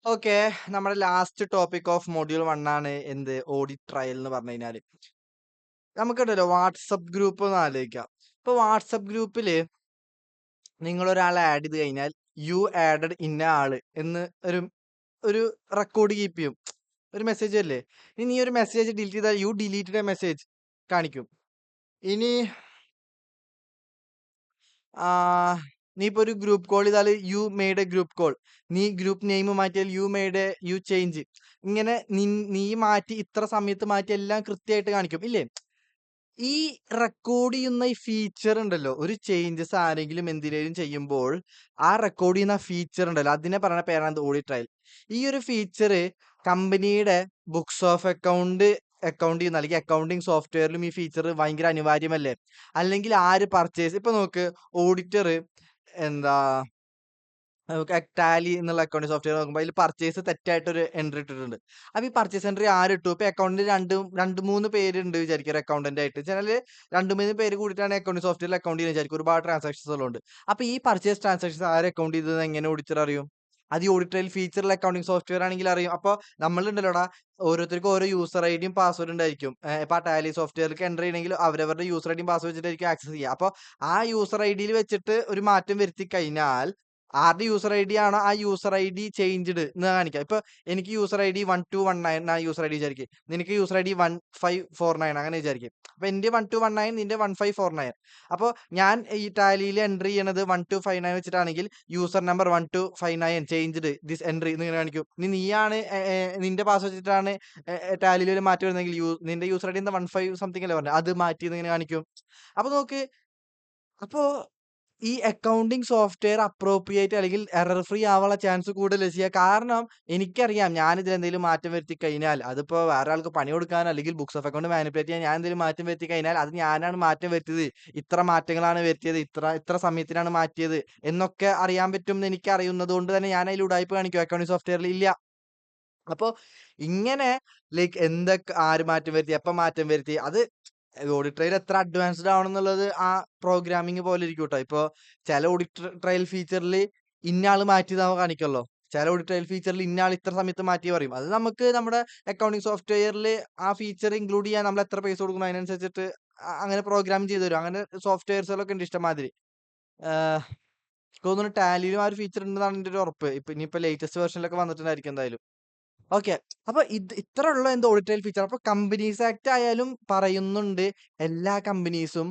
Okay. നമ്മുടെ last topic of module 1 ആണ് എന്ത് ഓഡിറ്റ് ട്രയൽ എന്ന് പറഞ്ഞു കഴിഞ്ഞാല്. നമുക്കുണ്ടല്ലോ വാട്സപ്പ് ഗ്രൂപ്പ് ഒന്ന് ആലോചിക്കാം. ഇപ്പൊ വാട്സപ്പ് ഗ്രൂപ്പില് നിങ്ങൾ ഒരാളെ ആഡ് ചെയ്ത് കഴിഞ്ഞാൽ യു ആഡഡ് ഇന്ന ആള് എന്ന് ഒരു ഒരു റെക്കോർഡ് കീപ്പ് ചെയ്യും. ഒരു മെസ്സേജ് അല്ലേ. ഇനി നീ ഒരു മെസ്സേജ് ഡിലീറ്റ് ചെയ്താൽ യു ഡിലീറ്റഡ് എ മെസ്സേജ് കാണിക്കും. ഇനി ആ നീ ഇപ്പൊ ഒരു ഗ്രൂപ്പ് കോൾ ചെയ്താൽ you made A group call. നീ ഗ്രൂപ്പ് നെയിം മാറ്റിയാൽ you made A U change. ഇങ്ങനെ നീ മാറ്റി ഇത്ര സമയത്ത് മാറ്റി എല്ലാം കൃത്യമായിട്ട് കാണിക്കും ഇല്ലേ. ഈ റെക്കോർഡ് ചെയ്യുന്ന ഈ ഫീച്ചർ ഉണ്ടല്ലോ, ഒരു ചേഞ്ചസ് ആരെങ്കിലും എന്തിനേലും ചെയ്യുമ്പോൾ ആ റെക്കോർഡ് ചെയ്യുന്ന ഫീച്ചർ ഉണ്ടല്ലോ, അതിനെ പറയുന്ന പേരാണ് ഓഡിറ്റ് ട്രയൽ. ഈ ഒരു ഫീച്ചർ കമ്പനിയുടെ ബുക്സ് ഓഫ് അക്കൗണ്ട് ചെയ്യുന്ന അല്ലെങ്കിൽ അക്കൗണ്ടിങ് സോഫ്റ്റ്വെയറിലും ഈ ഫീച്ചർ ഭയങ്കര അനിവാര്യമല്ലേ. അല്ലെങ്കിൽ ആര് പർച്ചേസ് ഇപ്പൊ നോക്ക്, ഓഡിറ്റർ എന്താ ടാലി എന്നുള്ള അക്കൗണ്ടിങ് സോഫ്റ്റ്വെയർ നോക്കുമ്പോൾ അതിൽ പർച്ചേസ് തെറ്റായിട്ടൊരു എൻട്രി ഇട്ടിട്ടുണ്ട്. അപ്പൊ ഈ പർച്ചേസ് എൻട്രി ആരിട്ടു? ഇപ്പൊ അക്കൗണ്ടിൽ രണ്ട് മൂന്ന് പേരുണ്ട് വിചാരിക്കും ഒരു അക്കൗണ്ടന്റ് ആയിട്ട്. ചിലര് 2-3 പേര് കൂടിയിട്ടാണ് അക്കൗണ്ടിങ് സോഫ്റ്റ്വെയറിൽ അക്കൗണ്ട് ചെയ്യുന്നത് വിചാരിക്കും. ഒരുപാട് ട്രാൻസാക്ഷൻസ് ഉള്ളതുകൊണ്ട്. അപ്പൊ ഈ പർച്ചേസ് ട്രാൻസാക്ഷൻസ് ആര് അക്കൗണ്ട് ചെയ്തത് എങ്ങനെ ഓഡിറ്റർ അറിയും? അത് ഈ ഓഡിറ്ററിൽ ഫീച്ചറിൽ അക്കൗണ്ടിങ് സോഫ്റ്റ്വെയർ ആണെങ്കിൽ അറിയും. അപ്പൊ നമ്മളുണ്ടല്ലോടാ, ഓരോരുത്തർക്കും ഓരോ യൂസർ ഐഡിയും പാസ്വേഡ് ഉണ്ടായിരിക്കും. ഇപ്പൊ ആ ടാലി സോഫ്റ്റ്വെയർക്ക് എൻ്റർ ചെയ്യണമെങ്കിൽ അവരവരുടെ യൂസർ ഐഡിയും പാസ്വേഡ് വെച്ചിട്ടായിരിക്കും ആക്സസ് ചെയ്യുക. അപ്പൊ ആ യൂസർ ഐഡിയിൽ വെച്ചിട്ട് ഒരു മാറ്റം വരുത്തി കഴിഞ്ഞാൽ ആരുടെ യൂസർ ഐ ഡി ആണോ ആ യൂസർ ഐ ഡി ചേഞ്ച്ഡ് എന്ന് കാണിക്കാം. ഇപ്പൊ എനിക്ക് യൂസർ ഐ ഡി 1219 ആ യൂസർ ഐ ഡി വിചാരിക്കും. നിനക്ക് യൂസർ ഐ ഡി 1549 അങ്ങനെ വിചാരിക്കും. അപ്പൊ എന്റെ 1219 നിന്റെ 1549. അപ്പൊ ഞാൻ ഈ ടാലിയിൽ എൻട്രി ചെയ്യണത് 1259 വെച്ചിട്ടാണെങ്കിൽ user number 1259 changed this entry എന്ന് കാണിക്കും. നീയാണ് നിന്റെ പാസ് വെച്ചിട്ടാണ് ടാലിയിൽ ഒരു മാറ്റം വരുന്നെങ്കിൽ നിന്റെ യൂസർ ഐ ഡി 15 സംതിങ് അല്ലേ പറഞ്ഞത്, അത് മാറ്റി ഇങ്ങനെ കാണിക്കും. അപ്പൊ നോക്ക്, അപ്പോ ഈ അക്കൗണ്ടിംഗ് സോഫ്റ്റ്വെയർ അപ്രോപ്രിയേറ്റ് അല്ലെങ്കിൽ എറർ ഫ്രീ ആവാനുള്ള ചാൻസ് കൂടുതൽ ചെയ്യാ. കാരണം എനിക്കറിയാം ഞാൻ ഇതിൽ എന്തെങ്കിലും മാറ്റം വരുത്തി കഴിഞ്ഞാൽ അതിപ്പോ വേറെ ആൾക്ക് പണി കൊടുക്കാനോ അല്ലെങ്കിൽ ബുക്സ് ഓഫ് അക്കൗണ്ട് മാനിപ്പുലേറ്റ് ചെയ്യാൻ ഞാൻ എന്തെങ്കിലും മാറ്റം വരുത്തി കഴിഞ്ഞാൽ അത് ഞാനാണ് മാറ്റം വരുത്തിയത്, ഇത്ര മാറ്റങ്ങളാണ് വരുത്തിയത്, ഇത്ര സമയത്തിനാണ് മാറ്റിയത് എന്നൊക്കെ അറിയാൻ പറ്റും എന്ന് എനിക്ക് അറിയുന്നത് കൊണ്ട് തന്നെ ഞാൻ അതിൽ ഉടായിപ്പ് കാണിക്കും. അക്കൗണ്ടിംഗ് സോഫ്റ്റ്വെയറിൽ ഇല്ല. അപ്പൊ ഇങ്ങനെ ലൈക്ക് എന്തൊക്കെ ആര് മാറ്റം വരുത്തി, എപ്പം മാറ്റം വരുത്തി, അത് ഓഡിറ്റ് ട്രയൽ എത്ര അഡ്വാൻസ്ഡ് ആവണമെന്നുള്ളത് ആ പ്രോഗ്രാമിംഗ് പോലെ ഇരിക്കും ട്ടോ. ഇപ്പൊ ചില ഓഡിറ്റ് ട്രയൽ ഫീച്ചറിൽ ഇന്ന ആള് മാറ്റിയതാവും കാണിക്കുമല്ലോ. ചില ഓഡിറ്റ് ട്രയൽ ഫീച്ചറിൽ ഇന്ന ആൾ ഇത്ര സമയത്ത് മാറ്റി പറയും. അത് നമുക്ക് നമ്മുടെ അക്കൗണ്ടിംഗ് സോഫ്റ്റ്വെയറിൽ ആ ഫീച്ചർ ഇൻക്ലൂഡ് ചെയ്യാൻ നമ്മൾ എത്ര പൈസ കൊടുക്കണം അതിനനുസരിച്ചിട്ട് അങ്ങനെ പ്രോഗ്രാം ചെയ്തു തരും. അങ്ങനെ സോഫ്റ്റ്വെയർസുകളൊക്കെ ഉണ്ട് ഇഷ്ടംമാതിരി. ആഹ് എനിക്ക് തോന്നുന്നു ടാലിയിലും ആ ഒരു ഫീച്ചർ ഉണ്ടെന്നാണ് എൻ്റെ ഒരു ഉറപ്പ്. ഇനിയിപ്പോ ലേറ്റസ്റ്റ് വെർഷനിലൊക്കെ വന്നിട്ടുണ്ടായിരിക്കും എന്തായാലും. ഓക്കെ. അപ്പൊ ഇത്ര ഉള്ള എന്തോ ഓഡിറ്റ് ഫീച്ചർ. അപ്പൊ കമ്പനീസ് ആക്ട് ആയാലും പറയുന്നുണ്ട് എല്ലാ കമ്പനീസും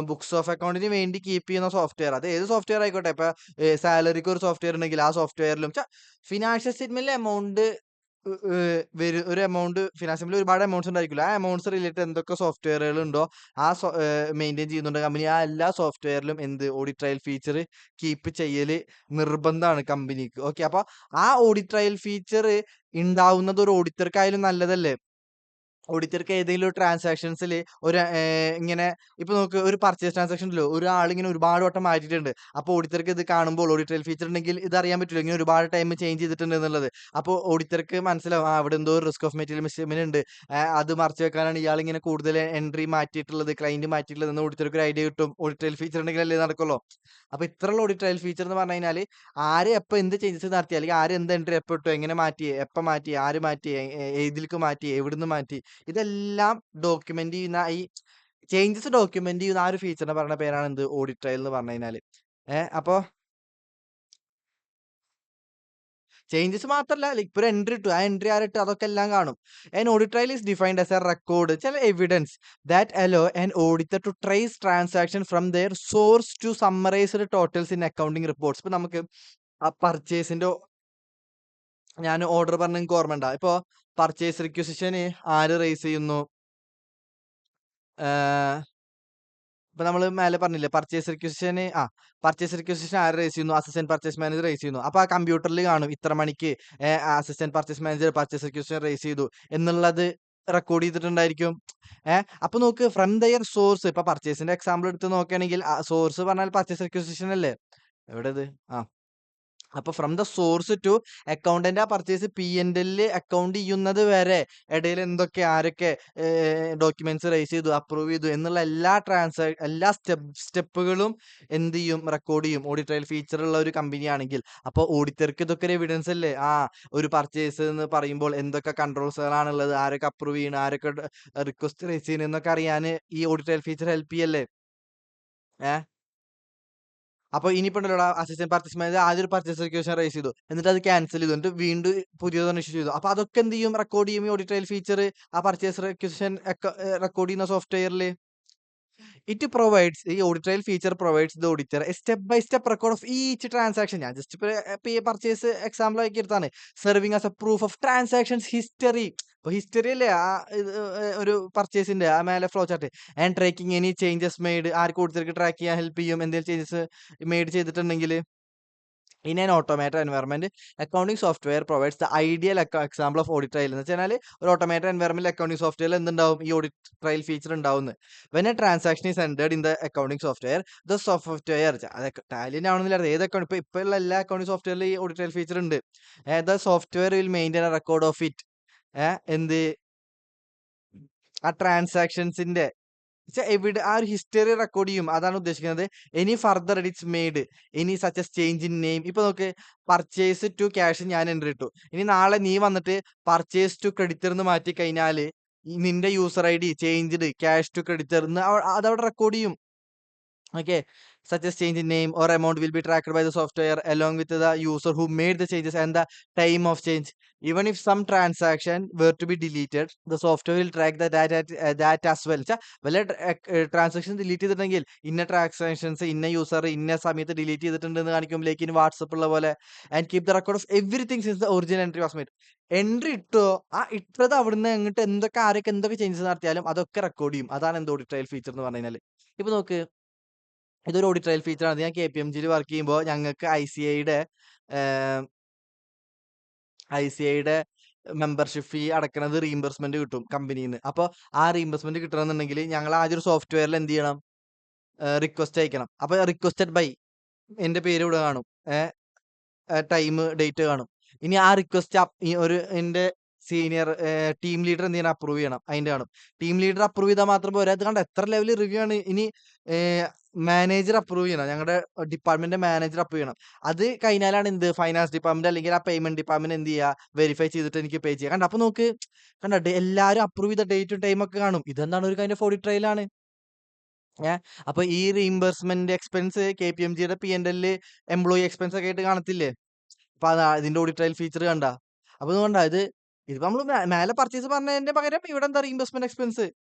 ബുക്സ് ഓഫ് അക്കൗണ്ടിന് വേണ്ടി കീപ്പ് ചെയ്യുന്ന സോഫ്റ്റ്വെയർ, അത് ഏത് സോഫ്റ്റ്വെയർ ആയിക്കോട്ടെ. ഇപ്പൊ സാലറിക്ക് ഒരു സോഫ്റ്റ്വെയർ ഉണ്ടെങ്കിൽ ആ സോഫ്റ്റ്വെയറിലും ഫിനാൻഷ്യൽ സ്റ്റേറ്റ്മെന്റിലെ എമൗണ്ട് ഒരു എമൗണ്ട് ഫിനാൻഷ്യൽ സ്റ്റേറ്റ്മെന്റിൽ ഒരുപാട് എമൗണ്ട്സ് ഉണ്ടായിരിക്കില്ല. ആ എമൗണ്ട്സ് റിലേറ്റഡ് എന്തൊക്കെ സോഫ്റ്റ്വെയറുകൾ ഉണ്ടോ ആ മെയിൻറ്റെയിൻ ചെയ്യുന്നുണ്ട് കമ്പനി. ആ എല്ലാ സോഫ്റ്റ്വെയറിലും എന്ത് ഓഡിറ്റ് ട്രയൽ ഫീച്ചർ കീപ്പ് ചെയ്യല് നിർബന്ധമാണ് കമ്പനിക്ക്. ഓക്കെ. അപ്പൊ ആ ഓഡിറ്റ് ട്രയൽ ഫീച്ചർ ഉണ്ടാവുന്നത് ഒരു ഓഡിറ്റർക്കായാലും നല്ലതല്ലേ. ഓഡിറ്റർക്ക് ഏതെങ്കിലും ഒരു ട്രാൻസാക്ഷൻസിൽ ഒരു ഇങ്ങനെ ഇപ്പൊ നോക്ക്, ഒരു പർച്ചേസ് ട്രാൻസാക്ഷനിൽ ഒരാൾ ഇങ്ങനെ ഒരുപാട് വട്ടം മാറ്റിയിട്ടുണ്ട്. അപ്പൊ ഓഡിറ്റർക്ക് ഇത് കാണുമ്പോൾ ഓഡിറ്റ് ഫീച്ചർ ഉണ്ടെങ്കിൽ ഇത് അറിയാൻ പറ്റില്ല ഇങ്ങനെ ഒരുപാട് ടൈം ചേഞ്ച് ചെയ്തിട്ടുണ്ട് എന്നുള്ളത്. അപ്പോൾ ഓഡിറ്റർക്ക് മനസ്സിലാവും അവിടെ എന്തോ റിസ്ക് ഓഫ് മെറ്റീരിയൽ മിസ്മെന്റ് ഉണ്ട്, അത് മറച്ചു വെക്കാനാണ് ഇയാൾ ഇങ്ങനെ കൂടുതൽ എൻട്രി മാറ്റിയിട്ടുള്ളത്, ക്ലൈന്റ് മാറ്റിയിട്ടുള്ളത് എന്ന് ഓഡിറ്റർക്ക് ഒരു ഐഡിയ കിട്ടും. ഓഡിറ്റ് ഫീച്ചർ ഉണ്ടെങ്കിൽ അല്ലേ നടക്കുള്ളൂ. അപ്പൊ ഇത്രയുള്ള ഓഡിറ്റ് ഫീച്ചർ എന്ന് പറഞ്ഞു കഴിഞ്ഞാൽ ആര് എപ്പോൾ എന്ത് ചേഞ്ചസ് നടത്തി അല്ലെങ്കിൽ ആര് എന്ത് എൻട്രി എപ്പോൾ ഇട്ടു, എങ്ങനെ മാറ്റി, എപ്പോൾ മാറ്റി, ആര് മാറ്റി, ഏതിലേക്ക് മാറ്റി, എവിടുന്ന് മാറ്റി, ഇതെല്ലാം ഡോക്യുമെന്റ് ചെയ്യുന്ന ഈ ചേഞ്ചസ് ഡോക്യുമെന്റ് ചെയ്യുന്ന ആ ഒരു ഫീച്ചറിനെ പറയുന്ന പേരാണ് എന്ത് ഓഡിറ്റ് ട്രയൽ എന്ന് പറഞ്ഞു കഴിഞ്ഞാല്. അപ്പൊ ചേഞ്ചസ് മാത്രല്ല, ലൈക് ഇപ്പൊ ഒരു എൻട്രി ഇട്ടു, ആ എൻട്രി ആരിട്ടു, അതൊക്കെ എല്ലാം കാണും. An audit trail is defined as a record, ചില evidence that allow an auditor to trace transaction from their source to summarized totals in accounting reports. ഇപ്പൊ നമുക്ക് ആ പർച്ചേസിന്റെ ഞാൻ ഓർഡർ പറഞ്ഞ നിങ്ങൾക്ക് ഓർമ്മ ഉണ്ടാ. ഇപ്പൊ പർച്ചേസ് റിക്വസിഷന് ആര് റേസ് ചെയ്യുന്നു, ഇപ്പൊ നമ്മള് മേലെ പറഞ്ഞില്ലേ പർച്ചേസ് റിക്വസിഷൻ ആര് റേസ് ചെയ്യുന്നു, അസിസ്റ്റന്റ് പർച്ചേസ് മാനേജർ റേസ് ചെയ്യുന്നു. അപ്പൊ ആ കമ്പ്യൂട്ടറിൽ കാണും ഇത്ര മണിക്ക് assistant purchase manager purchase requisition raise ചെയ്തു എന്നുള്ളത് റെക്കോർഡ് ചെയ്തിട്ടുണ്ടായിരിക്കും. അപ്പൊ നോക്ക്, ഫ്രം ദയർ സോഴ്സ്, ഇപ്പൊ പർച്ചേസിന്റെ എക്സാമ്പിൾ എടുത്ത് നോക്കുകയാണെങ്കിൽ സോഴ്സ് പറഞ്ഞാൽ പർച്ചേസ് റിക്വസിഷൻ അല്ലേ. എവിടെ ഇത്? അപ്പൊ from the source to accountant ആ പർച്ചേസ് P&L അക്കൗണ്ട് ചെയ്യുന്നത് വരെ ഇടയിൽ എന്തൊക്കെ ആരൊക്കെ ഡോക്യുമെന്റ്സ് റൈസ് ചെയ്തു അപ്രൂവ് ചെയ്തു എന്നുള്ള എല്ലാ സ്റ്റെപ്പുകളും എന്ത് ചെയ്യും റെക്കോർഡ് ചെയ്യും ഓഡിറ്റ് ട്രയൽ ഫീച്ചർ ഉള്ള ഒരു കമ്പനി ആണെങ്കിൽ. അപ്പോൾ ഓഡിറ്റർക്ക് ഇതൊക്കെ ഒരു എവിഡൻസ് അല്ലേ? ഒരു പർച്ചേസ് എന്ന് പറയുമ്പോൾ എന്തൊക്കെ കൺട്രോൾസുകളാണുള്ളത്, ആരൊക്കെ അപ്രൂവ് ചെയ്യണം, ആരൊക്കെ റിക്വസ്റ്റ് റൈസ് ചെയ്യണം എന്നൊക്കെ അറിയാൻ ഈ ഓഡിറ്റ് ട്രയൽ ഫീച്ചർ ഹെൽപ്പ് ചെയ്യല്ലേ. ഏഹ് അപ്പൊ ഇനിയിപ്പോ ഉണ്ടല്ലോടാ അസിസ്റ്റന്റ് പർച്ചേസ് മാനേജർ ആദ്യം ഒരു പർച്ചേസ് റിക്വസ്റ്റ് റൈസ് ചെയ്തു, എന്നിട്ട് അത് ക്യാൻസൽ ചെയ്തു, എന്നിട്ട് വീണ്ടും പുതിയതൊന്ന് ഇഷ്യൂ ചെയ്തു. അപ്പൊ അതൊക്കെ എന്ത് ചെയ്യും? റെക്കോർഡ് ചെയ്യും ഈ ഓഡിറ്റ് ട്രയൽ ഫീച്ചർ ആ പർച്ചേസ് റിക്വസിഷൻ റെക്കോർഡ് ചെയ്യുന്ന സോഫ്റ്റ്വെയറിൽ. ഈ audit trail feature provides the auditor a step by step record of each transaction. ഞാൻ ജസ്റ്റ് ഇപ്പൊ ഈ പർച്ചേസ് എക്സാമ്പിൾ ആക്കി എടുത്താണ്. Serving as a proof of transactions history. ഇപ്പൊ ഹിസ്റ്ററി അല്ലേ ഒരു പർച്ചേസിന്റെ ആ മേലെ flow chart. And tracking any changes made, ആർക്ക് ഓഡിറ്റർക്ക് ട്രാക്ക് ചെയ്യാൻ ഹെൽപ്പ് ചെയ്യും എന്തെങ്കിലും ചേഞ്ചസ് മെയ്ഡ് ചെയ്തിട്ടുണ്ടെങ്കിൽ. In an automated environment, accounting software provides the ideal example of audit trail. എന്ന് വെച്ചാൽ ഒരു ഓട്ടോമേറ്റഡ് എൻവയറമെന്റ് അക്കൗണ്ടിംഗ് സോഫ്റ്റ്വെയറിൽ എന്തുണ്ടാവും? ഈ ഓഡിറ്റ് ട്രയൽ ഫീച്ചർ ഉണ്ടാവുന്നത്. When A transaction is entered in the accounting software, the software അതൊക്കെ ടാലിയൻ ആവണമെന്നില്ല, ഏത് അക്കൗണ്ട് ഇപ്പൊ ഉള്ള എല്ലാ അക്കൗണ്ടിംഗ് സോഫ്റ്റ്വെയറിൽ ഈ ഓഡിറ്റ് ട്രയൽ ഫീച്ചർ ഉണ്ട്. The software will maintain A record of it. എന്ത് ആ ട്രാൻസാക്ഷൻസിന്റെ ആ ഒരു ഹിസ്റ്ററി റെക്കോർഡ് ചെയ്യും. അതാണ് ഉദ്ദേശിക്കുന്നത്. Any further edits made, any such change in name. ഇപ്പൊ നോക്ക്, പർച്ചേസ് ടു ക്യാഷ് ഞാൻ എൻട്രി ഇട്ടു. ഇനി നാളെ നീ വന്നിട്ട് പർച്ചേസ് ടു ക്രെഡിറ്റർ എന്ന് മാറ്റി കഴിഞ്ഞാല് നിന്റെ user I D changed cash to creditor അതവിടെ റെക്കോർഡ് ചെയ്യും. Okay, such as change in name or amount will be tracked by the software along with the user who made the changes and the time of change. Even if some transaction were to be deleted, the software will track that as well. വല്ല transaction delete ചെയ്തിട്ടുണ്ടെങ്കിൽ ഇന്ന transactions ഇന്ന user ഇന്ന സമയത്ത് delete ചെയ്തിട്ടുണ്ടെന്ന് കാണിക്കുമ്പോഴേക്ക് ഇനി WhatsApp ഉള്ള പോലെ. And keep the record of everything since the original entry was made. Entry ഇട്ടോ ആ ഇട്ടത് അവിടുന്ന് അങ്ങോട്ട് എന്തൊക്കെ ആരൊക്കെ എന്തൊക്കെ ചേഞ്ചസ് നടത്തിയാലും അതൊക്കെ റെക്കോർഡ് ചെയ്യും. അതാണ് എന്ത് ഓഡിറ്റ് ട്രയൽ ഫീച്ചർ എന്ന് പറഞ്ഞു കഴിഞ്ഞാൽ. ഇപ്പൊ നോക്ക്, ഇതൊരു ഓഡിറ്റ് ട്രയൽ ഫീച്ചർ ആണ്. ഞാൻ KPMG വർക്ക് ചെയ്യുമ്പോൾ ഞങ്ങൾക്ക് ICIയുടെ മെമ്പർഷിപ്പ് ഫീ അടക്കുന്നത് റീഇംബേഴ്സ്മെന്റ് കിട്ടും കമ്പനിയിൽ നിന്ന്. അപ്പോൾ ആ റീഇംബേഴ്സ്മെന്റ് കിട്ടണമെന്നുണ്ടെങ്കിൽ ഞങ്ങൾ ആദ്യം ഒരു സോഫ്റ്റ്വെയറിൽ എന്ത് ചെയ്യണം? റിക്വസ്റ്റ് അയക്കണം. അപ്പൊ റിക്വസ്റ്റഡ് ബൈ എന്റെ പേര് ഇവിടെ കാണും, ടൈം ഡേറ്റ് കാണും. ഇനി ആ റിക്വസ്റ്റ് എന്റെ സീനിയർ ടീം ലീഡർ എന്ത് ചെയ്യണം? അപ്രൂവ് ചെയ്യണം. അതിന്റെ കാണും. ടീം ലീഡർ അപ്രൂവ് ചെയ്താൽ മാത്രം പോരാ, അത് കണ്ട എത്ര ലെവൽ റിവ്യൂ ആണ്. ഇനി മാനേജർ അപ്രൂവ് ചെയ്യണം, ഞങ്ങളുടെ ഡിപ്പാർട്ട്മെന്റ് മാനേജർ അപ്രൂവ് ചെയ്യണം. അത് കഴിഞ്ഞാലാണ് എന്ത് ഫൈനാൻസ് ഡിപ്പാർട്ട്മെന്റ് അല്ലെങ്കിൽ ആ പേയ്മെന്റ് ഡിപ്പാർട്ട്മെന്റ് എന്ത് ചെയ്യുക? വെരിഫൈ ചെയ്തിട്ട് എനിക്ക് പേ ചെയ്യാം. കണ്ട അപ്പൊ നോക്ക്, എല്ലാരും അപ്രൂവ് ചെയ്ത ഡേറ്റും ടൈം ഒക്കെ കാണും. ഇതെന്താണ്? ഒരു കൈൻഡ് ഓഫ് ഓഡിറ്റ് ട്രയൽ ആണ്. അപ്പൊ ഈ റീഇംബേഴ്സ്മെന്റ് എക്സ്പെൻസ് KPMGയുടെ P&L എംപ്ലോയി എക്സ്പെൻസ് ഒക്കെ ആയിട്ട് കാണത്തില്ലേ? അപ്പൊ ഇതിന്റെ ഓഡിറ്റ് ട്രയൽ ഫീച്ചർ കണ്ട. അപ്പൊ അതുകൊണ്ടാ ഇതിപ്പോ നമ്മള് മേലെ പർച്ചേസ് പറഞ്ഞതിന്റെ പകരം ഇവിടെ എന്താ റീഇംബേഴ്സ്മെന്റ് എക്സ്പെൻസ്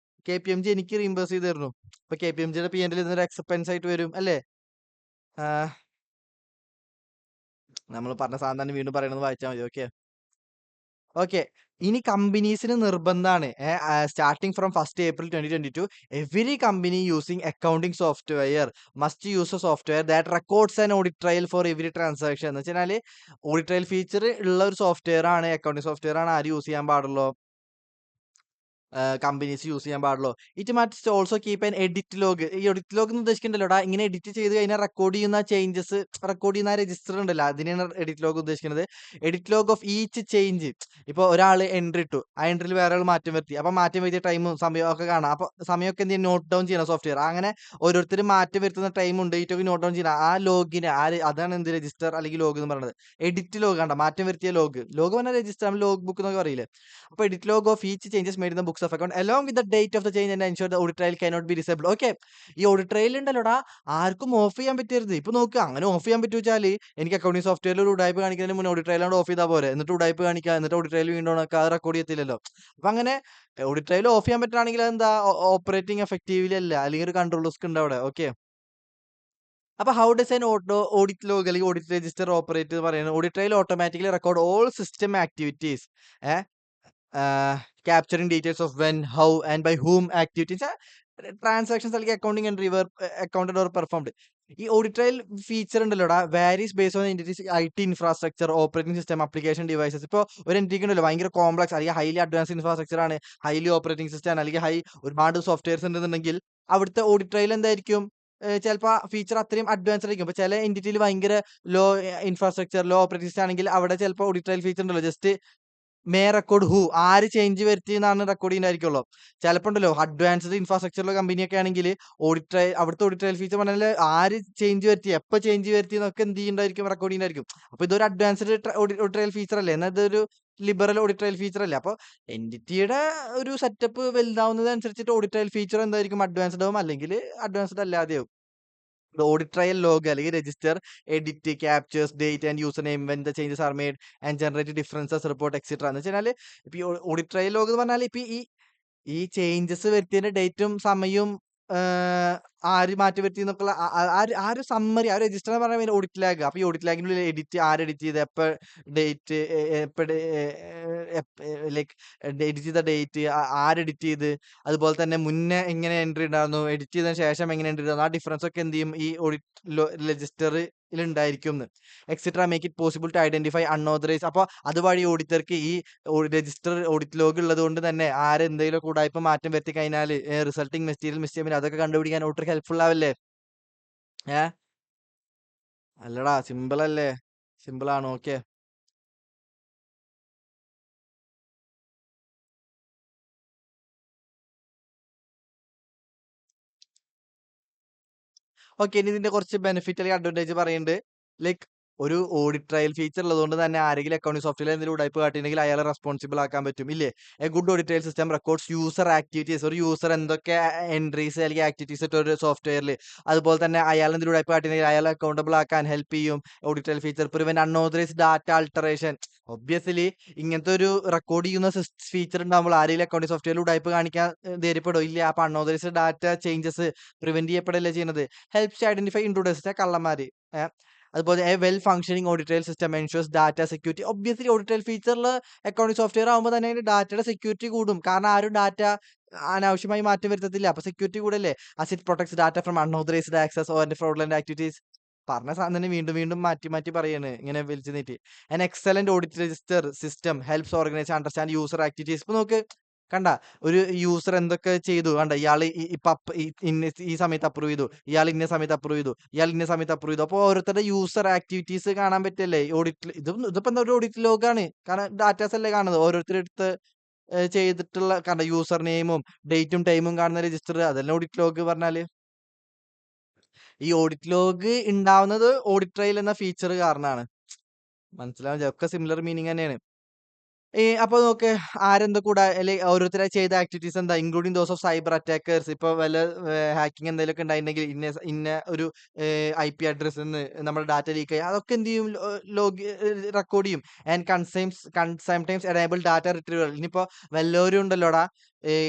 KPMG എനിക്ക് റീഇംബേഴ്സ് ചെയ്ത് തരുന്നു. അപ്പൊ KPMGയുടെ P&L ഇതിനൊരു എക്സ്പെൻസ് ആയിട്ട് വരും അല്ലേ? നമ്മൾ പറഞ്ഞ സാധനം തന്നെ വീണ്ടും പറയണത് വായിച്ചാൽ മതി. ഓക്കെ. ഇനി കമ്പനീസിന് നിർബന്ധമാണ്, starting from 1st April 2022 every company using accounting software must use A software that records and audit trial for every transaction. എന്ന് വെച്ചാൽ ഓഡിറ്റ് ട്രയൽ ഫീച്ചർ ഉള്ള ഒരു സോഫ്റ്റ്വെയർ ആണ്, അക്കൗണ്ടിംഗ് സോഫ്റ്റ്വെയർ ആണ് ആര് യൂസ് ചെയ്യാൻ പാടുള്ളൂ? കമ്പനീസ് യൂസ് ചെയ്യാൻ പാടുള്ളൂ. It must also keep an edit log. ഈ എഡിറ്റ് ലോഗ് എന്ന് ഉദ്ദേശിക്കുന്നുണ്ടല്ലോടാ, ഇങ്ങനെ എഡിറ്റ് ചെയ്ത് കഴിഞ്ഞാൽ റെക്കോർഡ് ചെയ്യുന്ന ചേഞ്ചസ് റെക്കോർഡ് ചെയ്യുന്ന രജിസ്റ്റർ ഉണ്ടല്ലോ, അതിനാണ് എഡിറ്റ് ലോഗ് ഉദ്ദേശിക്കുന്നത്. Edit log of each change. ഇപ്പോൾ ഒരാൾ എൻട്രി ഇട്ടു, ആ എൻട്രിയിൽ വേറെ ആൾ മാറ്റം വരുത്തി, അപ്പൊ മാറ്റം വരുത്തിയ ടൈമും സമയവും ഒക്കെ കാണാം. അപ്പൊ സമയമൊക്കെ എന്ത് ചെയ്യും? നോട്ട് ഡൗൺ ചെയ്യണം സോഫ്റ്റ്വെയർ. അങ്ങനെ ഓരോരുത്തർ മാറ്റം വരുത്തുന്ന ടൈമും ഡേറ്റ് ഒക്കെ നോട്ട് ഡൗൺ ചെയ്യണം. ആ ലോഗിന് അതാണ് എന്ത് രജിസ്റ്റർ അല്ലെങ്കിൽ ലോഗ് എന്ന് പറയുന്നത്. എഡിറ്റ് ലോഗ് കണ്ട, മാറ്റം വരുത്തിയ ലോഗ് പറഞ്ഞാൽ രജിസ്റ്റർ, ലോഗ് ബുക്ക് എന്നൊക്കെ പറയില്ലേ. അപ്പൊ edit log of each changes made in the books of account along with the date of the change and ensure the audit trail cannot be disabled. Okay, ഈ audit trial ഉണ്ടല്ലോടാ, ആർക്കും of ചെയ്യാൻ പറ്റരുത്. ഇപ്പൊ നോക്കുക, അങ്ങനെ of ചെയ്യാൻ പറ്റുവെച്ചാല് എനിക്ക് accounting സോഫ്റ്റ്വെയറിൽ ഒരു ഉടായ്പ കാണിക്കുന്നതിന് മുന്നേ ഓഡിറ്റ് ട്രയൽ ഓഫ് ചെയ്താൽ പോരെ, എന്നിട്ട് ഉടായ്പ കാണിക്കുക, എന്നിട്ട് ഓഡിറ്റ് ട്രയൽ വീണ്ടും റെക്കോർഡ് ചെയ്യത്തില്ലല്ലോ. അപ്പൊ അങ്ങനെ ഓഡിറ്റ് ട്രയൽ ഓഫ് ചെയ്യാൻ പറ്റുകയാണെങ്കിൽ എന്താ ഓപ്പറേറ്റിംഗ് എഫക്റ്റീവ്ലി അല്ല, അല്ലെങ്കിൽ ഒരു കൺട്രോൾ റിസ്ക് ഉണ്ട് അവിടെ. ഓക്കെ, അപ്പൊ how does an audit log അല്ലെങ്കിൽ ഓഡിറ്റ് രജിസ്റ്റർ ഓപ്പറേറ്റ് എന്ന് പറയുന്നത്? Audit trial automatically record all system activities, capturing details of when, how, and by whom activities, transactions അല്ലെങ്കിൽ accounting entry were accounted or performed. ഈ audit trail feature ഉണ്ടല്ലോടാ, varies based on entities IT infrastructure, operating system, application devices. ഇപ്പോൾ ഒരു എൻട്രിക്ക് ഉണ്ടല്ലോ ഭയങ്കര complex അല്ലെങ്കിൽ highly advanced infrastructure ആണ്, ഹൈലി ഓപ്പറേറ്റിംഗ് സിസ്റ്റം ആണ്, അല്ലെങ്കിൽ ഒരുപാട് സോഫ്റ്റ്വെയർസ് ഉണ്ടെന്നുണ്ടെങ്കിൽ അവിടുത്തെ ഓഡിറ്റ് ട്രയൽ എന്തായിരിക്കും? ചിലപ്പോ ഫീച്ചർ അത്രയും അഡ്വാൻസ്ഡ് ആയിരിക്കും. ഇപ്പൊ ചില എന്റിറ്റിയിൽ ഭയങ്കര low infrastructure, low operating system ആണെങ്കിൽ അവിടെ ചിലപ്പോ ഓഡിറ്റ് ട്രയൽ ഫീച്ചർ ഉണ്ടല്ലോ. ജസ്റ്റ് മേ റെക്കോർഡ് ഹൂ ആര് ചേഞ്ച് വരുത്തിയെന്നാണ് റെക്കോർഡ് ചെയ്യുന്നതായിരിക്കുള്ളൂ. ചിലപ്പോ ഉണ്ടല്ലോ അഡ്വാൻസ്ഡ് ഇൻഫ്രാസ്ട്രക്ചറുള്ള കമ്പനിയൊക്കെ ആണെങ്കിൽ അവിടുത്തെ ഓഡിറ്റ് ട്രയൽ ഫീച്ചർ പറഞ്ഞാൽ ആര് ചേഞ്ച് വരുത്തി, എപ്പോൾ ചേഞ്ച് വരുത്തി എന്നൊക്കെ എന്ത് ചെയ്യുന്നുണ്ടായിരിക്കും, റെക്കോർഡ് ചെയ്യുന്നതായിരിക്കും. അപ്പൊ ഇതൊരു അഡ്വാൻസ്ഡ് ഓഡിറ്റ് ട്രയൽ ഫീച്ചർ അല്ലേ, എന്നാൽ ഇതൊരു ലിബറൽ ഓഡിറ്റ് ട്രയൽ ഫീച്ചർ അല്ലേ. അപ്പോൾ എന്റിറ്റിയുടെ ഒരു സെറ്റപ്പ് വലുതാവുന്നതനുസരിച്ചിട്ട് ഓഡിറ്റ് ട്രയൽ ഫീച്ചർ എന്തായിരിക്കും, അഡ്വാൻസ്ഡ് ആവും അല്ലെങ്കിൽ അഡ്വാൻസ്ഡ് അല്ലാതെയാവും. ഓഡിറ്റ് ട്രയൽ ലോഗ് അല്ലെങ്കിൽ register, edit, captures, date and user name when the changes are made and generate differences report etcetera എന്ന് വെച്ചാൽ ഇപ്പൊ ഈ ഓഡിറ്റ് ട്രയൽ ലോഗ് എന്ന് പറഞ്ഞാൽ ഇപ്പൊ ഈ ചേഞ്ചസ് വരുത്തിയതിന്റെ ഡേറ്റും സമയവും ആര് മാറ്റി വരുത്തി എന്നൊക്കെയുള്ള ആ ഒരു സമ്മറി, ആ രജിസ്റ്റർ എന്ന് പറഞ്ഞാൽ ഓഡിറ്റ് ലാഗ്. അപ്പൊ ഈ ഓഡിറ്റ് ലാഗിനുള്ളിൽ എഡിറ്റ്, ആര് എഡിറ്റ് ചെയ്ത്, എപ്പോ ഡേറ്റ്, ലൈക്ക് എഡിറ്റ് ചെയ്ത ഡേറ്റ്, ആര് എഡിറ്റ് ചെയ്ത്, അതുപോലെ തന്നെ മുന്നേ എങ്ങനെ എൻട്രി ഉണ്ടായിരുന്നു, എഡിറ്റ് ചെയ്തതിന് ശേഷം എങ്ങനെ എൻട്രി ഉണ്ടായിരുന്നു, ആ ഡിഫറൻസ് ഒക്കെ എന്ത് ചെയ്യും ഈ ഓഡിറ്റ് രജിസ്റ്ററിൽ ഉണ്ടായിരിക്കും etcetera. Make it possible to identify unauthorise. അപ്പൊ അതുവഴി ഓഡിറ്റർക്ക് ഈ രജിസ്റ്റർ ഓഡിറ്റ് ലോഗ് ഉള്ളത് കൊണ്ട് തന്നെ എന്തെങ്കിലും കൂടായ്പ മാറ്റം വരുത്തി കഴിഞ്ഞാൽ റിസൾട്ടിങ് മെറ്റീരിയൽ മിസ്റ്റേക്ക് അതൊക്കെ കണ്ടുപിടിക്കാൻ ഓഡിറ്റർക്ക് ഹെൽപ്ഫുൾ ആവില്ലേ? ഏഹ് അല്ലടാ, സിമ്പിൾ അല്ലേ? സിമ്പിൾ ആണ്. ഓക്കെ. ഓക്കെ, ഇനി ഇതിന്റെ കുറച്ച് ബെനിഫിറ്റ് അല്ലെങ്കിൽ അഡ്വാൻറ്റേജ് പറയുന്നുണ്ട്. ലൈക്ക് ഒരു ഓഡിറ്റ് ട്രയൽ ഫീച്ചർ ഉള്ളതുകൊണ്ട് തന്നെ ആരെങ്കിലും അക്കൗണ്ടിംഗ് സോഫ്റ്റ്വെയർ എന്തെങ്കിലും ഉടായ്പ കാട്ടിയിട്ടുണ്ടെങ്കിൽ അയാളെ റെസ്പോൺസിബിൾ ആക്കാൻ പറ്റും, ഇല്ലേ? A good audit trail system records user activities. ഒരു യൂസർ എന്തൊക്കെ എൻട്രീസ് അല്ലെങ്കിൽ ആക്ടിവിറ്റീസ് ഇട്ട ഒരു സോഫ്റ്റ്വെയറിൽ, അതുപോലെ തന്നെ അയാൾ എന്തെങ്കിലും ഉടായ്പ കാട്ടിയിട്ടുണ്ടെങ്കിൽ അയാളെ അക്കൗണ്ടബിൾ ആക്കാൻ ഹെൽപ്പ് ചെയ്യും audit trail feature. Prevent unauthorized data alteration. Obviously ഇങ്ങനത്തെ ഒരു റെക്കോർഡ് ചെയ്യുന്ന ഫീച്ചർ ഉണ്ടാകുമ്പോൾ ആരെങ്കിലും അക്കൗണ്ടിംഗ് സോഫ്റ്റ്വെയറിൽ ഉടായ്പ കാണിക്കാൻ ധൈര്യപ്പെടും, ഇല്ല? അപ്പൊ അൺഓതറൈസ്ഡ് ഡാറ്റ ചേഞ്ചസ് പ്രിവെന്റ് ചെയ്യപ്പെടല്ലേ ചെയ്യുന്നത്. ഹെൽപ്സ് ഐഡന്റിഫൈ ഇൻട്രൂഡേഴ്സ്, കള്ളന്മാര്. അതുപോലെ a well functioning audit trail system ensures data security. Obviously audit trail ഫീച്ചറിൽ അക്കൗണ്ടിംഗ് സോഫ്റ്റ്വെയർ ആകുമ്പോൾ തന്നെ അതിന്റെ ഡാറ്റയുടെ സെക്യൂരിറ്റി കൂടും. കാരണം ആരും ഡാറ്റ അനാവശ്യമായി മാറ്റം വരുത്തത്തില്ല. അപ്പൊ security കൂടല്ലേ. as it protects data from unauthorized access or fraudulent activities. പറഞ്ഞ സാധനം തന്നെ വീണ്ടും വീണ്ടും മാറ്റി മാറ്റി പറയാണ് ഇങ്ങനെ വലിച്ചു നീട്ടി. an excellent audit register system helps organize understand user activities. ഇപ്പൊ നോക്ക്, കണ്ട, ഒരു യൂസർ എന്തൊക്കെ ചെയ്തു കണ്ട, ഇയാൾ ഇപ്പൊ ഈ സമയത്ത് അപ്രൂവ് ചെയ്തു, ഇയാൾ ഇന്ന സമയത്ത് അപ്രൂവ് ചെയ്തു, ഇയാൾ ഇന്ന സമയത്ത് അപ്രൂവ് ചെയ്തു. അപ്പൊ ഓരോരുത്തരുടെ യൂസർ ആക്ടിവിറ്റീസ് കാണാൻ പറ്റല്ലേ ഓഡിറ്റ്. ഇതിപ്പോ എന്താ ഒരു ഓഡിറ്റ് ലോഗാണ്, കാരണം ഡാറ്റാസ് അല്ലേ കാണുന്നത്, ഓരോരുത്തരെടുത്ത് ചെയ്തിട്ടുള്ള കണ്ട യൂസർ നെയിമും ഡേറ്റും ടൈമും കാണുന്ന രജിസ്റ്റർ, അതല്ലേ ഓഡിറ്റ് ലോഗ് പറഞ്ഞാല്. ഈ ഓഡിറ്റ് ലോഗ് ഉണ്ടാവുന്നത് ഓഡിറ്റ് ട്രയൽ എന്ന ഫീച്ചർ കാരണമാണ്. മനസ്സിലാവും, ഒക്കെ സിമിലർ മീനിങ് തന്നെയാണ്. അപ്പൊ നോക്ക്, ആരെന്തൊക്കെ ഓരോരുത്തരെ ചെയ്ത ആക്ടിവിറ്റീസ് എന്താ, including those of cyber attackers. ഇപ്പൊ വല്ല ഹാക്കിംഗ് എന്തെങ്കിലുമൊക്കെ ഉണ്ടായിട്ടുണ്ടെങ്കിൽ ഇന്ന ഒരു IP അഡ്രസ്സിൽ നിന്ന് നമ്മുടെ ഡാറ്റ ലീക്ക് ആയി, അതൊക്കെ എന്ത് ചെയ്യും, റെക്കോർഡ് ചെയ്യും. And sometimes enable data retrieval. ഇനിയിപ്പോ വല്ലവരും ഉണ്ടല്ലോടാ,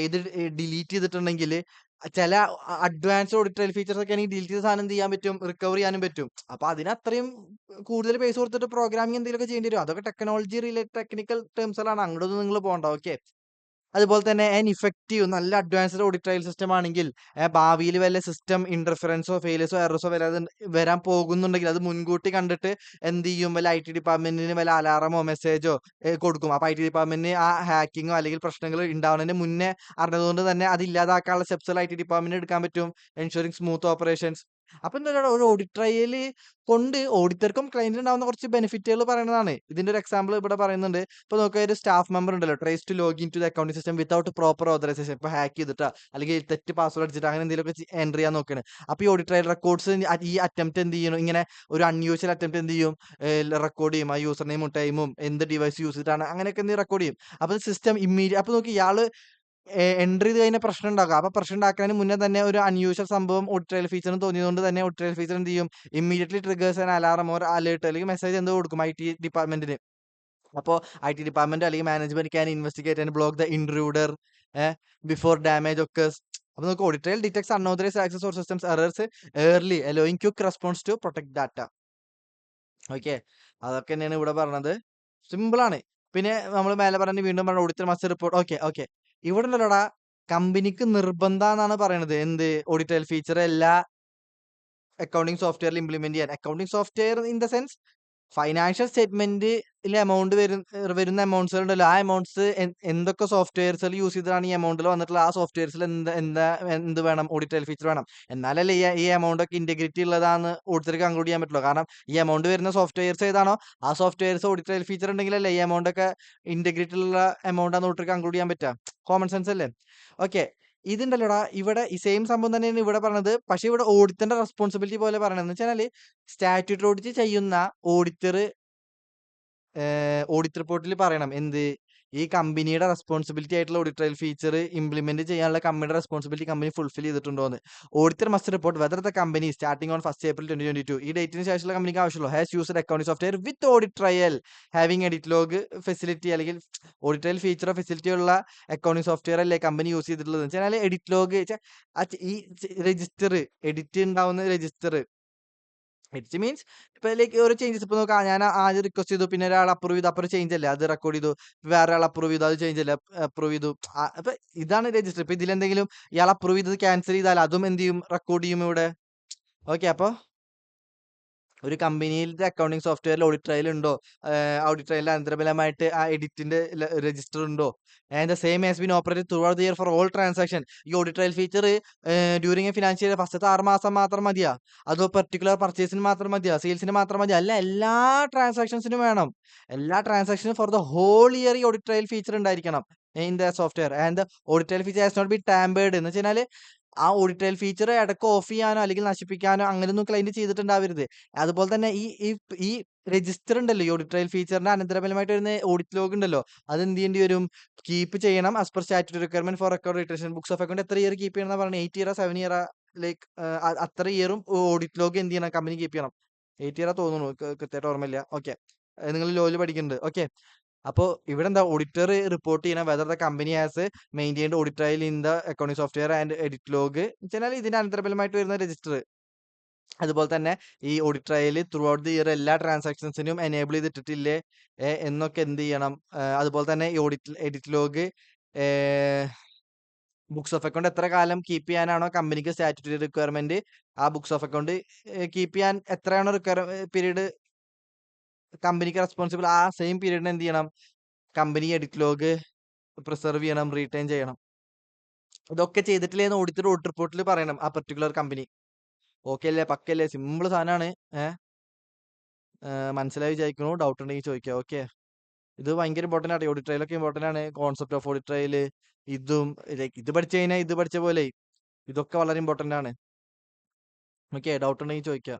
ഇത് ഡിലീറ്റ് ചെയ്തിട്ടുണ്ടെങ്കിൽ ചില അഡ്വാൻസ്ഡ് ഓഡിറ്റ് ട്രയൽ ഫീച്ചേഴ്സ് ഒക്കെ ആണെങ്കിൽ ഡിലീറ്റ് ചെയ്ത സാധനം എന്ത് ചെയ്യാൻ പറ്റും, റിക്കവർ ചെയ്യാനും പറ്റും. അപ്പൊ അതിന് അത്രയും കൂടുതൽ പൈസ കൊടുത്തിട്ട് പ്രോഗ്രാമിംഗ് എന്തെങ്കിലുമൊക്കെ ചെയ്യേണ്ടി വരും. അതൊക്കെ ടെക്നോളജി റിലേറ്റഡ് ടെക്നിക്കൽ ടേംസുകളാണ്, അങ്ങോട്ടൊന്നും നിങ്ങൾ പോകണ്ട. ഓക്കെ. അതുപോലെ തന്നെ ഇഫക്റ്റീവ് നല്ല അഡ്വാൻസ്ഡ് ഓഡിറ്റ് ട്രയൽ സിസ്റ്റം ആണെങ്കിൽ ഭാവിയിൽ വല്ല സിസ്റ്റം ഇന്റർഫറൻസോ ഫെയിലേഴ്സോ എറർസോ വരാൻ പോകുന്നുണ്ടെങ്കിൽ അത് മുൻകൂട്ടി കണ്ടിട്ട് എന്ത് ചെയ്യും, വല്ല IT ഡിപ്പാർട്ട്മെന്റിന് വല്ല അലാറമോ മെസ്സേജോ കൊടുക്കും. അപ്പൊ IT ഡിപ്പാർട്ട്മെന്റിന് ആ ഹാക്കിങ്ങോ അല്ലെങ്കിൽ പ്രശ്നങ്ങൾ ഉണ്ടാവുന്നതിന് മുന്നേ അറിഞ്ഞതുകൊണ്ട് തന്നെ അത് ഇല്ലാതാക്കാനുള്ള സ്റ്റെപ്സുകൾ IT ഡിപ്പാർട്ട്മെന്റ് എടുക്കാൻ പറ്റും, എൻഷുറിംഗ് സ്മൂത്ത് ഓപ്പറേഷൻസ്. അപ്പൊ എന്താ ഒരു ഓഡിറ്റ് ട്രയൽ കൊണ്ട് ഓഡിറ്റർക്കും ക്ലയന്റിനും ഉണ്ടാവുന്ന കുറച്ച് ബെനിഫിറ്റുകൾ പറയുന്നതാണ്. ഇതിന്റെ ഒരു എക്സാമ്പിൾ ഇവിടെ പറയുന്നുണ്ട്. ഇപ്പൊ നോക്കുക, ഒരു സ്റ്റാഫ് മെമ്പർ ഉണ്ടല്ലോ, tries to login to the accounting system without proper authorisation. ഇപ്പൊ ഹാക്ക് ചെയ്തിട്ടാ അല്ലെങ്കിൽ തെറ്റ് പാസ്വേഡ് അടിച്ചിട്ട് അങ്ങനെ എന്തെങ്കിലുമൊക്കെ എൻട്രി ചെയ്യാൻ നോക്കുകയാണ്. അപ്പൊ ഈ ഓഡിറ്റ് ട്രയൽ റെക്കോർഡ്സ് ഈ അറ്റംപ്റ്റ് എന്ത് ചെയ്യണം, ഇങ്ങനെ ഒരു അൺയൂഷ്വൽ അറ്റംപ്റ്റ് എന്ത് ചെയ്യും, റെക്കോർഡ് ചെയ്യും. ആ യൂസർ നെയിമും ടൈമും എന്ത് ഡിവൈസ് യൂസ് ചെയ്തിട്ടാണ് അങ്ങനെയൊക്കെ എന്ത് റെക്കോർഡ് ചെയ്യും. അപ്പൊ സിസ്റ്റം അപ്പൊ നോക്കി, ഇയാള് എൻട്രി ചെയ്ത് കഴിഞ്ഞാൽ പ്രശ്നം ഉണ്ടാക്കുക. അപ്പൊ പ്രശ്നം ഉണ്ടാക്കുന്നതിന് മുന്നേ തന്നെ ഒരു അൺയൂഷ്വൽ സംഭവം ഓഡിറ്റ് ട്രയൽ ഫീച്ചറിന് തോന്നിയതുകൊണ്ട് തന്നെ ഓഡിറ്റ് ട്രയൽ ഫീച്ചർ എന്ത് ചെയ്യും, immediately triggers an alarm or alert അല്ലെങ്കിൽ മെസ്സേജ് എന്തോ കൊടുക്കും IT ഡിപ്പാർട്ട്മെന്റിന്. അപ്പോ IT ഡിപ്പാർട്ട്മെന്റ് അല്ലെങ്കിൽ management can investigate and block the intruder before damage occurs. അപ്പൊ നമുക്ക് audit trail detects unauthorised access or systems errors early allowing quick response to protect data. Okay, അതൊക്കെ തന്നെയാണ് ഇവിടെ പറഞ്ഞത്. സിമ്പിൾ ആണ്. പിന്നെ നമ്മൾ മേലെ പറഞ്ഞ് വീണ്ടും പറഞ്ഞ auditor must report. Okay okay, ഇവിടെ ഉണ്ടല്ലോടാ, കമ്പനിക്ക് നിർബന്ധമാണ് പറയണത് എന്ത്, ഓഡിറ്റ് ഫീച്ചർ എല്ലാ അക്കൗണ്ടിംഗ് സോഫ്റ്റ്വെയറിൽ ഇംപ്ലിമെന്റ് ചെയ്യാൻ. Accounting software in the sense financial സ്റ്റേറ്റ്മെന്റിലെ വരുന്ന എമൗണ്ട്സുകൾ ഉണ്ടല്ലോ. ആ എമൗണ്ട്സ് എന്തൊക്കെ സോഫ്റ്റ്വെയർസുകൾ യൂസ് ചെയ്തിട്ടാണ് ഈ എമൗണ്ടിൽ വന്നിട്ടുള്ളത്, ആ സോഫ്റ്റ്വെയർസിൽ എന്ത് വേണം? ഓഡിറ്റ് ഫീച്ചർ വേണം. എന്നാലല്ലേ ഈ എമൗണ്ട് ഒക്കെ ഇന്റഗ്രിറ്റി ഉള്ളതാന്ന് ഓഡിറ്റർക്ക് കൺക്ലൂഡ് ചെയ്യാൻ പറ്റുള്ളൂ. കാരണം ഈ എമൗണ്ട് വരുന്ന സോഫ്റ്റ്വെയർസ് ഏതാണോ ആ സോഫ്റ്റ്വെയർസ് ഓഡിറ്റ് ഫീച്ചർ ഉണ്ടെങ്കിലല്ലേ ഈ എമൗണ്ട് ഒക്കെ ഇന്റഗ്രിറ്റി ഉള്ള എമൗണ്ട് ആണെന്ന് ഓഡിറ്റർക്ക് കൺക്ലൂഡ് ചെയ്യാൻ പറ്റുക. കോമൺ സെൻസ് അല്ലേ? ഓക്കെ. ഇതുണ്ടല്ലോടാ, ഇവിടെ ഈ സെയിം സംഭവം തന്നെയാണ് ഇവിടെ പറഞ്ഞത്. പക്ഷെ ഇവിടെ ഓഡിറ്ററിന്റെ റെസ്പോൺസിബിലിറ്റി പോലെ പറയണെന്ന് വെച്ചാല് സ്റ്റാറ്റ്യൂട്ടറി ഓഡിറ്റ് ചെയ്യുന്ന ഓഡിറ്റർ ഓഡിറ്റ് റിപ്പോർട്ടിൽ പറയണം എന്ത്? ഈ കമ്പനിയുടെ റെസ്പോൺസിബിലിറ്റി ആയിട്ടുള്ള ഓഡിറ്റ് ഫീച്ചർ ഇംപ്ലിമെന്റ് ചെയ്യാനുള്ള കമ്പനിയുടെ റെസ്പോൺസിബിലിറ്റി കമ്പനി ഫുൾഫിൽ ചെയ്തിട്ടുണ്ടോ എന്ന്. Auditor must report whether the company starting on 1st April 2022 ഈ ഡേറ്റിന് ശേഷമുള്ള കമ്പനിക്ക് ആവശ്യമുള്ളൂ has used accounting software with audit trial having edit log facility അല്ലെങ്കിൽ ഓഡിറ്റ് ട്രയൽ ഫീച്ചറോ ഫെസിലിറ്റി ഉള്ള അക്കൗണ്ടിംഗ് സോഫ്റ്റ്വെയർ അല്ലേ കമ്പനി യൂസ് ചെയ്തിട്ടുള്ളത് വെച്ചാൽ എഡിറ്റ് ലോഗ് ഈ രജിസ്റ്റർ എഡിറ്റ് ഉണ്ടാവുന്ന രജിസ്റ്റർ ഇറ്റ് മീൻസ് ഇപ്പൊ ലൈക്ക് ഓരോ ചേഞ്ചസ് ഇപ്പൊ നോക്കാം. ഞാൻ ആദ്യം റിക്വസ്റ്റ് ചെയ്തു, പിന്നെ ഒരാൾ അപ്രൂവ് ചെയ്തു, അപ്പൊ ചേഞ്ച് അല്ലേ അത് റെക്കോർഡ് ചെയ്തു, വേറെ ആൾ അപ്രൂവ് ചെയ്തു, അത് ചേഞ്ച് അല്ലേ അപ്രൂവ് ചെയ്തു. അപ്പൊ ഇതാണ് രജിസ്റ്റർ. ഇപ്പൊ ഇതിലെന്തെങ്കിലും ഇയാൾ അപ്രൂവ് ചെയ്തത് ക്യാൻസൽ ചെയ്താൽ അതും എന്ത് ചെയ്യും? റെക്കോർഡ് ചെയ്യും ഇവിടെ. ഓക്കെ. അപ്പൊ ഒരു കമ്പനിയിലത്തെ അക്കൗണ്ടിംഗ് സോഫ്റ്റ്വെയറിൽ ഓഡിറ്റ് ട്രയൽ ഉണ്ടോ, ഓഡിറ്റ് ട്രയലിൽ അനന്തരഫലമായിട്ട് ആ എഡിറ്റിന്റെ രജിസ്റ്റർ ഉണ്ടോ, and the same has been operated throughout the year for all transaction. ഈ audit trail feature during a financial year ഫസ്റ്റത്തെ 6 മാസം മാത്രം മതിയാ? അതോ പെർട്ടിക്കുലർ പർച്ചേസിന് മാത്രം മതിയാ? സെയിൽസിന് മാത്രം മതിയാ? അല്ല, എല്ലാ ട്രാൻസാക്ഷൻസിനും വേണം. എല്ലാ ട്രാൻസാക്ഷനും ഫോർ ദ ഹോൾ ഇയർ ഈ ഓഡിറ്റ് ട്രയൽ ഫീച്ചർ ഉണ്ടായിരിക്കണം in the software. And the audit trail feature has not be tampered എന്ന് വെച്ചാൽ ആ ഓഡിറ്റ് ട്രയൽ ഫീച്ചർ ഇടയ്ക്ക് ഓഫ് ചെയ്യാനോ അല്ലെങ്കിൽ നശിപ്പിക്കാനോ അങ്ങനെയൊന്നും ക്ലൈന്റ് ചെയ്തിട്ടുണ്ടാവരുത്. അതുപോലെ തന്നെ ഈ ഈ ഈ രജിസ്റ്റർ ഉണ്ടല്ലോ, ഈ ഓഡിറ്റ് ട്രയൽ ഫീച്ചറിന്റെ അനന്തരഫലമായിട്ട് വരുന്ന ഓഡിറ്റ് ലോഗ് ഉണ്ടല്ലോ, അത് എന്ത് ചെയ്യേണ്ടി വരും? കീപ്പ് ചെയ്യണം as per statutory requirement for record retention books of account. എത്ര ഇയർ കീപ്പ് ചെയ്യണം എന്നാ പറഞ്ഞത്? 8 ഇയർ 7 ഇയർ ലൈക്ക് അത്ര ഇയറും ഓഡിറ്റ് ലോഗ് എന്ത് ചെയ്യണം? കമ്പനി കീപ്പ് ചെയ്യണം. 8 ഇയർ തോന്നുന്നു, കൃത്യമായിട്ട് ഓർമ്മയില്ല. ഓക്കെ, നിങ്ങൾ ലോയിൽ പഠിക്കുന്നുണ്ട്. ഓക്കെ. അപ്പോ ഇവിടെ എന്താ? ഓഡിറ്റർ റിപ്പോർട്ട് ചെയ്യണം whether the company has maintained audit trial in the accounting software and edit log വെച്ചാൽ ഇതിന്റെ അനന്തരഫലമായിട്ട് വരുന്ന രജിസ്റ്റർ. അതുപോലെ തന്നെ ഈ audit trial through out the year എല്ലാ ട്രാൻസാക്ഷൻസിനും എനേബിൾ ചെയ്തിട്ടില്ലേ എന്നൊക്കെ എന്ത് ചെയ്യണം? അതുപോലെ തന്നെ ഈ edit log books of account എത്ര കാലം കീപ്പ് ചെയ്യാനാണോ കമ്പനിക്ക് സ്റ്റാറ്റ്യൂട്ടറി റിക്വയർമെന്റ്, ആ ബുക്സ് ഓഫ് അക്കൗണ്ട് കീപ്പ് ചെയ്യാൻ എത്രയാണോ പീരീഡ് കമ്പനിക്ക് റെസ്പോൺസിബിൾ, ആ സെയിം പീരീഡിന് എന്ത് ചെയ്യണം? കമ്പനി എഡിറ്റ് ലോഗ് പ്രിസർവ് ചെയ്യണം, റീറ്റെയിൻ ചെയ്യണം. ഇതൊക്കെ ചെയ്തിട്ടില്ലേന്ന് ഓഡിറ്റ് റിപ്പോർട്ടിൽ പറയണം ആ പെർട്ടിക്കുലർ കമ്പനി. ഓക്കെ അല്ലേ? പക്കല്ലേ? സിമ്പിൾ സാധനമാണ്. മനസ്സിലായി വിചാരിക്കണു. ഡൗട്ട് ഉണ്ടെങ്കിൽ ചോദിക്കാം. ഓക്കെ. ഇത് ഭയങ്കര ഇമ്പോർട്ടന്റ് ആണ്. ഓഡിറ്റ് ട്രയലൊക്കെ ഇമ്പോർട്ടന്റ് ആണ്. കോൺസെപ്റ്റ് ഓഫ് ഓഡിറ്റ് ട്രയൽ ഇതും ഇത് പഠിച്ചു കഴിഞ്ഞാൽ ഇത് പഠിച്ച പോലെ ഇതൊക്കെ വളരെ ഇമ്പോർട്ടന്റ് ആണ്. ഓക്കെ. ഡൗട്ട് ഉണ്ടെങ്കിൽ ചോദിക്കാം.